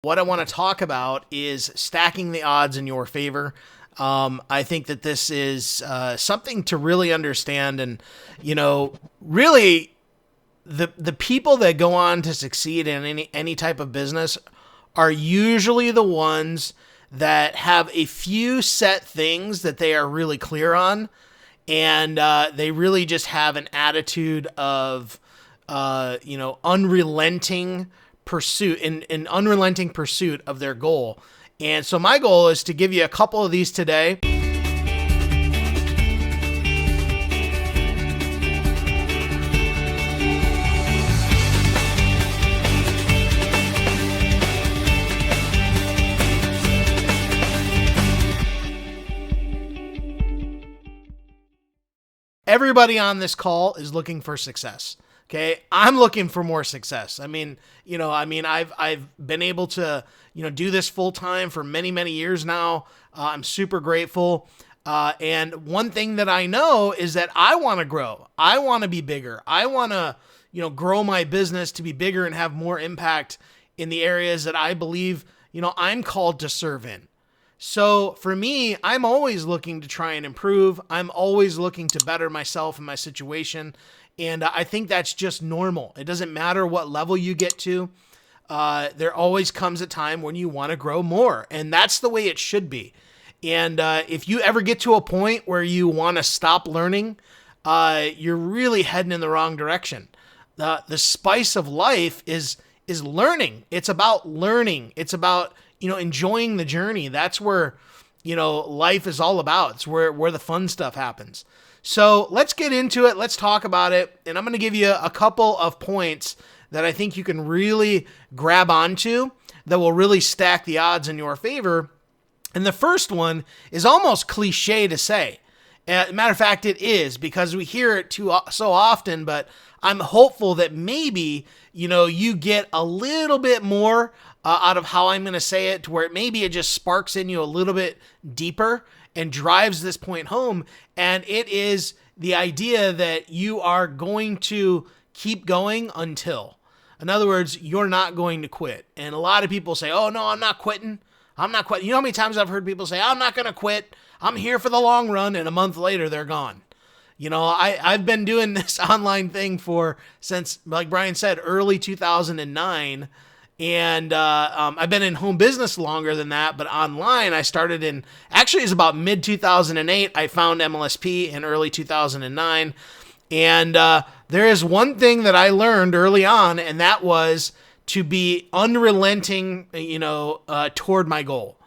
What I want to talk about is stacking the odds in your favor. I think that this is something to really understand, and really the people that go on to succeed in any type of business are usually the ones that have a few set things that they are really clear on, and they really just have an attitude of unrelenting pursuit in unrelenting pursuit of their goal. And so my goal is to give you a couple of these today. Everybody on this call is looking for success. Okay. I'm looking for more success. I've been able to, do this full time for many, many years now. I'm super grateful. And one thing that I know is that I want to grow. I want to be bigger. I want to, grow my business to be bigger and have more impact in the areas that I believe, I'm called to serve in. So for me, I'm always looking to try and improve. I'm always looking to better myself and my situation. And I think that's just normal. It doesn't matter what level you get to. There always comes a time when you want to grow more. And that's the way it should be. And if you ever get to a point where you want to stop learning, you're really heading in the wrong direction. The spice of life is learning. It's about learning. It's about, enjoying the journey. That's where, life is all about. It's where the fun stuff happens. So let's get into it. Let's talk about it. And I'm going to give you a couple of points that I think you can really grab onto that will really stack the odds in your favor. And the first one is almost cliche to say. Matter of fact, it is, because we hear it so often, but I'm hopeful that maybe, you get a little bit more out of how I'm going to say it, to where maybe it just sparks in you a little bit deeper and drives this point home. And it is the idea that you are going to keep going until. In other words, you're not going to quit. And a lot of people say, oh, no, I'm not quitting. I'm not quitting. You know how many times I've heard people say, I'm not going to quit. I'm here for the long run. And a month later, they're gone. I've been doing this online thing since, like Brian said, early 2009. And I've been in home business longer than that, but online I started actually it's about mid 2008. I found MLSP in early 2009. And there is one thing that I learned early on, and that was to be unrelenting, toward my goal.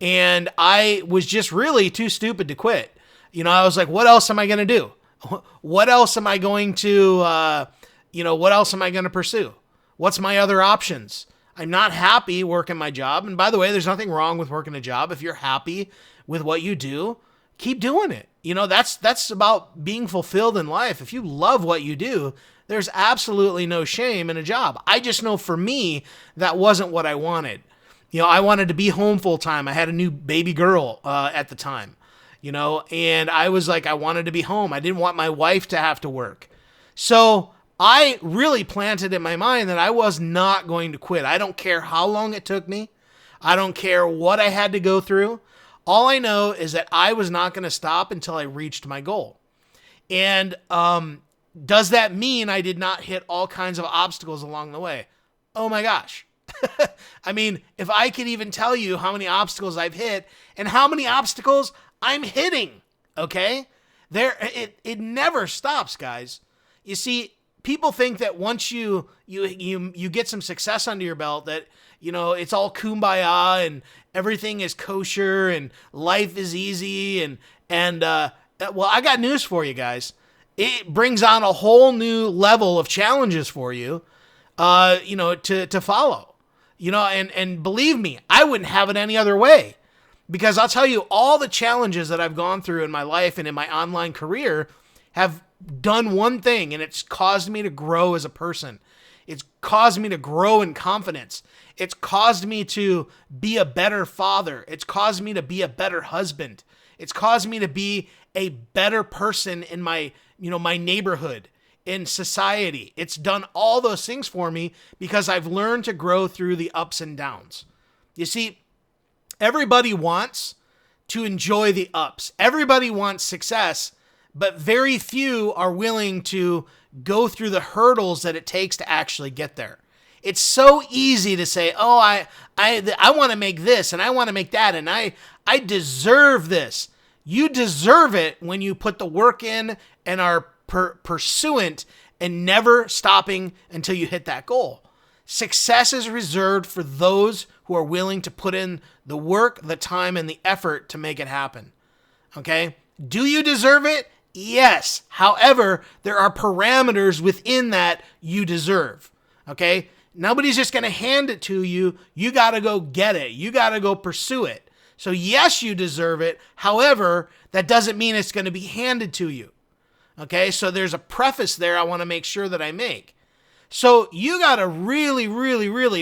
And I was just really too stupid to quit. I was like, what else am I going to do? What else am I going to, what else am I going to pursue? What's my other options? I'm not happy working my job. And by the way, there's nothing wrong with working a job. If you're happy with what you do, keep doing it. That's about being fulfilled in life. If you love what you do, there's absolutely no shame in a job. I just know for me, that wasn't what I wanted. I wanted to be home full time. I had a new baby girl at the time, and I was like, I wanted to be home. I didn't want my wife to have to work. So I really planted in my mind that I was not going to quit. I don't care how long it took me. I don't care what I had to go through. All I know is that I was not going to stop until I reached my goal. And does that mean I did not hit all kinds of obstacles along the way? Oh my gosh. I mean, if I could even tell you how many obstacles I've hit and how many obstacles I'm hitting, okay? It never stops, guys. You see, people think that once you get some success under your belt, that, it's all kumbaya and everything is kosher and life is easy. Well, I got news for you guys. It brings on a whole new level of challenges for you, to follow, and believe me, I wouldn't have it any other way, because I'll tell you, all the challenges that I've gone through in my life and in my online career have done one thing, and it's caused me to grow as a person. It's caused me to grow in confidence. It's caused me to be a better father. It's caused me to be a better husband. It's caused me to be a better person in my neighborhood, in society. It's done all those things for me because I've learned to grow through the ups and downs. You see, everybody wants to enjoy the ups. Everybody wants success, but very few are willing to go through the hurdles that it takes to actually get there. It's so easy to say, oh, I want to make this and I want to make that and I deserve this. You deserve it when you put the work in and are pursuant and never stopping until you hit that goal. Success is reserved for those who are willing to put in the work, the time, and the effort to make it happen. Okay? Do you deserve it? Yes. However, there are parameters within that you deserve. Okay? Nobody's just going to hand it to you. You got to go get it. You got to go pursue it. So yes, you deserve it. However, that doesn't mean it's going to be handed to you. Okay? So there's a preface there I want to make sure that I make. So you got to really,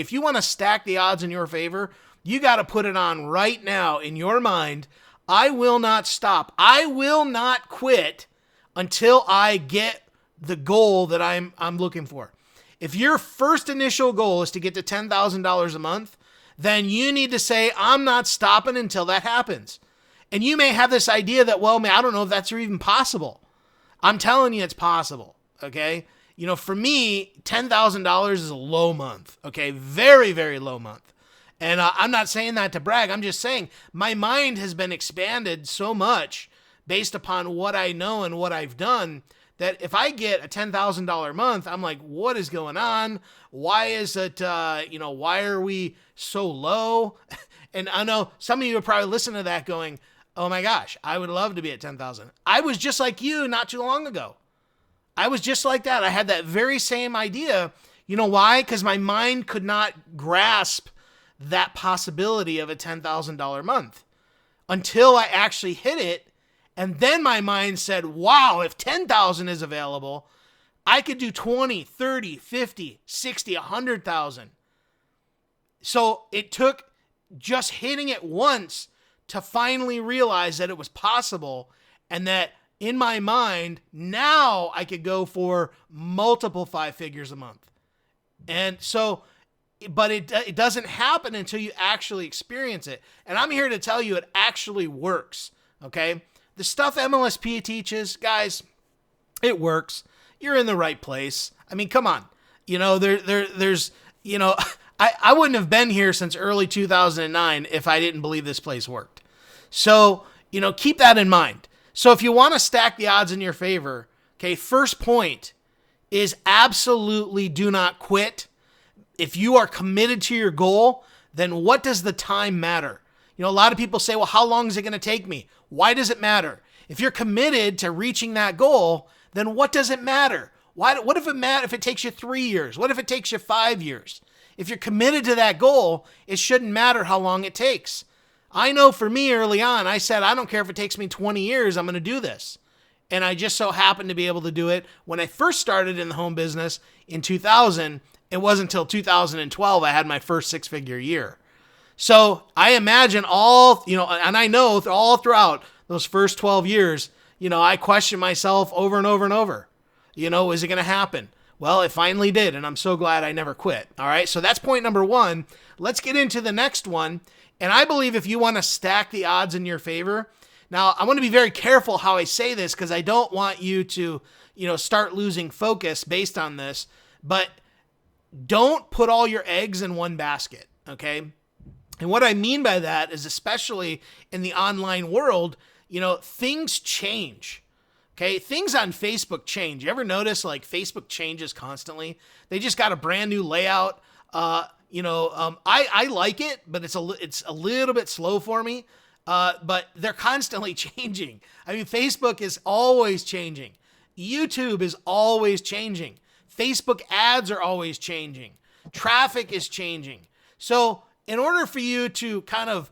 if you want to stack the odds in your favor, you got to put it on right now in your mind. I will not stop. I will not quit until I get the goal that I'm looking for. If your first initial goal is to get to $10,000 a month, then you need to say, I'm not stopping until that happens. And you may have this idea that, well, man, I don't know if that's even possible. I'm telling you it's possible, okay? You know, for me, $10,000 is a low month, okay? Very, very low month. And I'm not saying that to brag. I'm just saying my mind has been expanded so much based upon what I know and what I've done that if I get a $10,000 month, I'm like, what is going on? Why is it, why are we so low? And I know some of you are probably listening to that going, oh my gosh, I would love to be at 10,000. I was just like you not too long ago. I was just like that. I had that very same idea. You know why? Because my mind could not grasp that possibility of a $10,000 month until I actually hit it. And then my mind said, wow, if 10,000 is available, I could do 20, 30, 50, 60, 100,000. So it took just hitting it once to finally realize that it was possible and that in my mind, now I could go for multiple 5 figures a month. And so, but it doesn't happen until you actually experience it. And I'm here to tell you it actually works, okay? The stuff MLSP teaches, guys, it works. You're in the right place. I mean, come on. You know, there's, you know, I wouldn't have been here since early 2009 if I didn't believe this place worked. So, you know, keep that in mind. So if you want to stack the odds in your favor, okay, first point is absolutely do not quit. If you are committed to your goal, then what does the time matter? You know, a lot of people say, well, how long is it going to take me? Why does it matter? If you're committed to reaching that goal, then what does it matter? What if it takes you 3 years? What if it takes you 5 years? If you're committed to that goal, it shouldn't matter how long it takes. I know for me early on, I said, I don't care if it takes me 20 years, I'm going to do this. And I just so happened to be able to do it. When I first started in the home business in 2000, it wasn't until 2012 I had my first 6-figure year. So I imagine and I know all throughout those first 12 years, you know, I questioned myself over and over and over. You know, is it going to happen? Well, it finally did, and I'm so glad I never quit. All right, so that's point number 1. Let's get into the next one. And I believe if you want to stack the odds in your favor, now I want to be very careful how I say this because I don't want you to, you know, start losing focus based on this, but don't put all your eggs in one basket, okay? And what I mean by that is especially in the online world, you know, things change. Okay, things on Facebook change. You ever notice like Facebook changes constantly? They just got a brand new layout. I like it, but it's a little bit slow for me. But they're constantly changing. I mean, Facebook is always changing. YouTube is always changing. Facebook ads are always changing. Traffic is changing. So in order for you to kind of,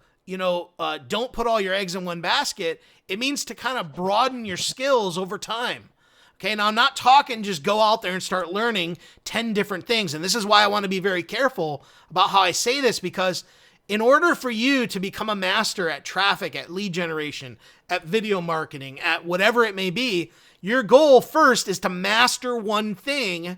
don't put all your eggs in one basket, it means to kind of broaden your skills over time. Okay, now I'm not talking just go out there and start learning 10 different things. And this is why I want to be very careful about how I say this, because in order for you to become a master at traffic, at lead generation, at video marketing, at whatever it may be, your goal first is to master one thing,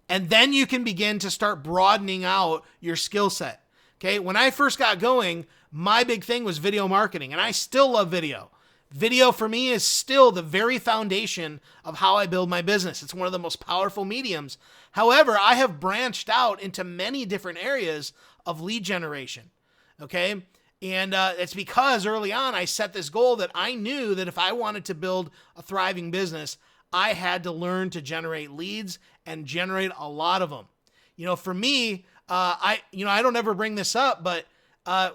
and then you can begin to start broadening out your skill set. Okay. When I first got going, my big thing was video marketing, and I still love video. Video for me is still the very foundation of how I build my business. It's one of the most powerful mediums. However, I have branched out into many different areas of lead generation. Okay. And it's because early on I set this goal that I knew that if I wanted to build a thriving business, I had to learn to generate leads and generate a lot of them. For me, I don't ever bring this up, but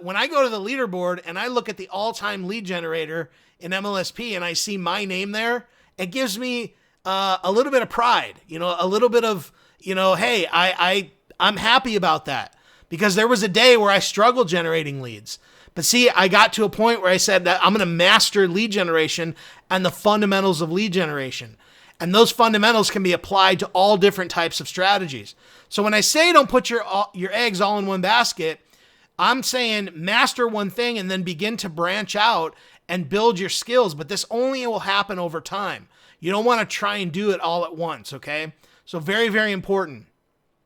when I go to the leaderboard and I look at the all-time lead generator in MLSP and I see my name there, it gives me a little bit of pride, a little bit of, hey, I'm happy about that, because there was a day where I struggled generating leads. But see, I got to a point where I said that I'm going to master lead generation and the fundamentals of lead generation. And those fundamentals can be applied to all different types of strategies. So when I say don't put your eggs all in one basket, I'm saying master one thing and then begin to branch out and build your skills. But this only will happen over time. You don't want to try and do it all at once, okay? So very, very important.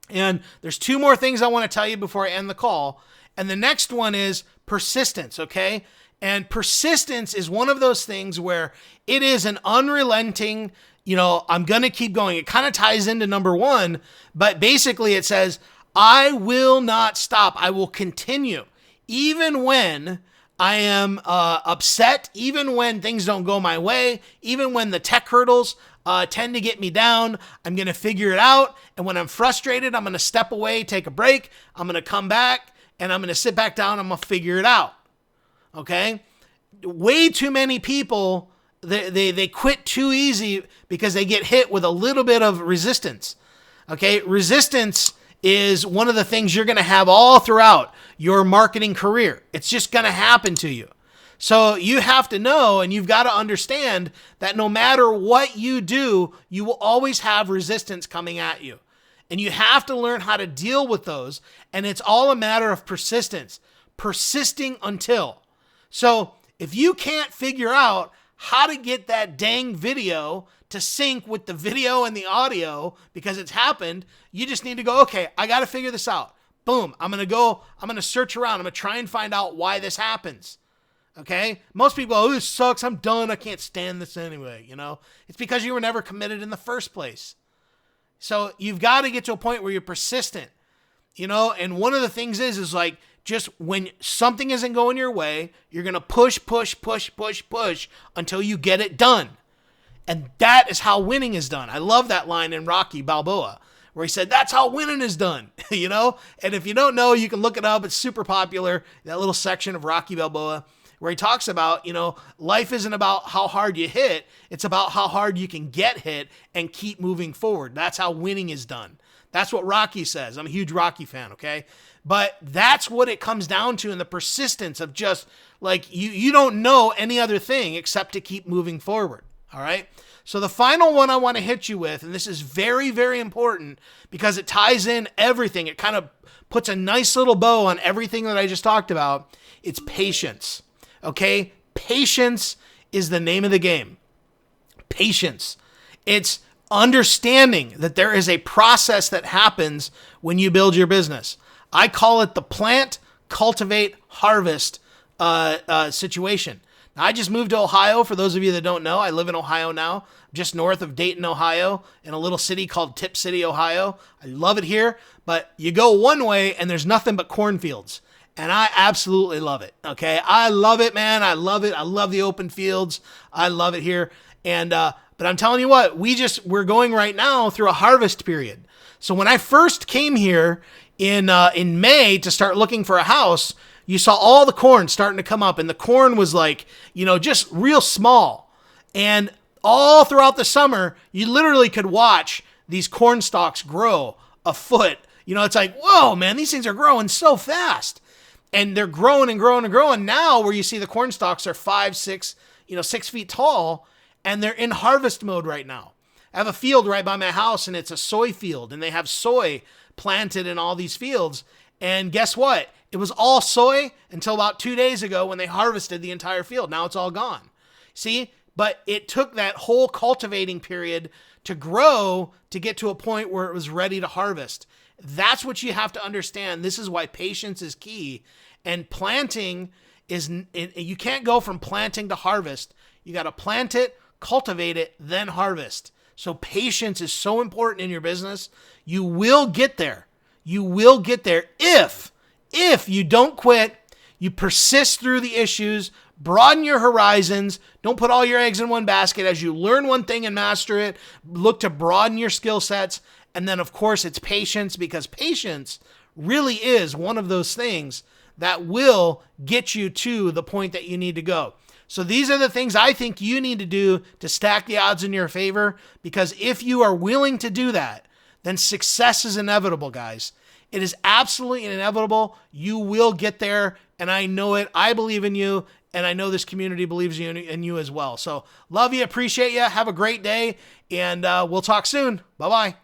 And there's two more things I want to tell you before I end the call. And the next one is persistence, okay? And persistence is one of those things where it is an unrelenting, I'm going to keep going. It kind of ties into number one, but basically it says, I will not stop. I will continue. Even when I am upset, even when things don't go my way, even when the tech hurdles tend to get me down, I'm going to figure it out. And when I'm frustrated, I'm going to step away, take a break. I'm going to come back and I'm going to sit back down. I'm going to figure it out. Okay. Way too many people, they quit too easy because they get hit with a little bit of resistance. Okay. Resistance is one of the things you're going to have all throughout your marketing career. It's just going to happen to you. So you have to know, and you've got to understand that no matter what you do, you will always have resistance coming at you. And you have to learn how to deal with those. And it's all a matter of persistence, persisting until. So if you can't figure out how to get that dang video to sync with the video and the audio because it's happened, you just need to go, okay, I got to figure this out. Boom. I'm going to search around. I'm going to try and find out why this happens. Okay. Most people, oh, this sucks. I'm done. I can't stand this anyway. It's because you were never committed in the first place. So you've got to get to a point where you're persistent, and one of the things is like, just when something isn't going your way, you're going to push until you get it done. And that is how winning is done. I love that line in Rocky Balboa where he said, that's how winning is done, And if you don't know, you can look it up. It's super popular, that little section of Rocky Balboa where he talks about, life isn't about how hard you hit. It's about how hard you can get hit and keep moving forward. That's how winning is done. That's what Rocky says. I'm a huge Rocky fan, okay? But that's what it comes down to in the persistence of just like you don't know any other thing except to keep moving forward, all right? So the final one I want to hit you with, and this is very, very important because it ties in everything. It kind of puts a nice little bow on everything that I just talked about. It's patience, okay? Patience is the name of the game. Patience. It's understanding that there is a process that happens when you build your business. I call it the plant, cultivate, harvest situation. Now, I just moved to Ohio. For those of you that don't know, I live in Ohio now, just north of Dayton, Ohio, in a little city called Tip City, Ohio. I love it here, but you go one way and there's nothing but cornfields. And I absolutely love it. Okay. I love it, man. I love it. I love the open fields. I love it here. And, but I'm telling you what, we're going right now through a harvest period. So when I first came here in May to start looking for a house, you saw all the corn starting to come up, and the corn was like, just real small. And all throughout the summer, you literally could watch these corn stalks grow a foot. It's like, whoa, man, these things are growing so fast. And they're growing and growing and growing. Now where you see the corn stalks are 5, 6, 6 feet tall, and they're in harvest mode right now. I have a field right by my house, and it's a soy field, and they have soy planted in all these fields. And guess what? It was all soy until about 2 days ago when they harvested the entire field. Now it's all gone. See? But it took that whole cultivating period to grow to get to a point where it was ready to harvest. That's what you have to understand. This is why patience is key. And planting you can't go from planting to harvest. You got to plant it, cultivate it, then harvest. So patience is so important in your business. You will get there. You will get there if you don't quit, you persist through the issues, broaden your horizons, don't put all your eggs in one basket. As you learn one thing and master it, look to broaden your skill sets. And then, of course, it's patience, because patience really is one of those things that will get you to the point that you need to go. So these are the things I think you need to do to stack the odds in your favor, because if you are willing to do that, then success is inevitable, guys. It is absolutely inevitable. You will get there, and I know it. I believe in you, and I know this community believes in you as well. So love you, appreciate you. Have a great day, and we'll talk soon. Bye-bye.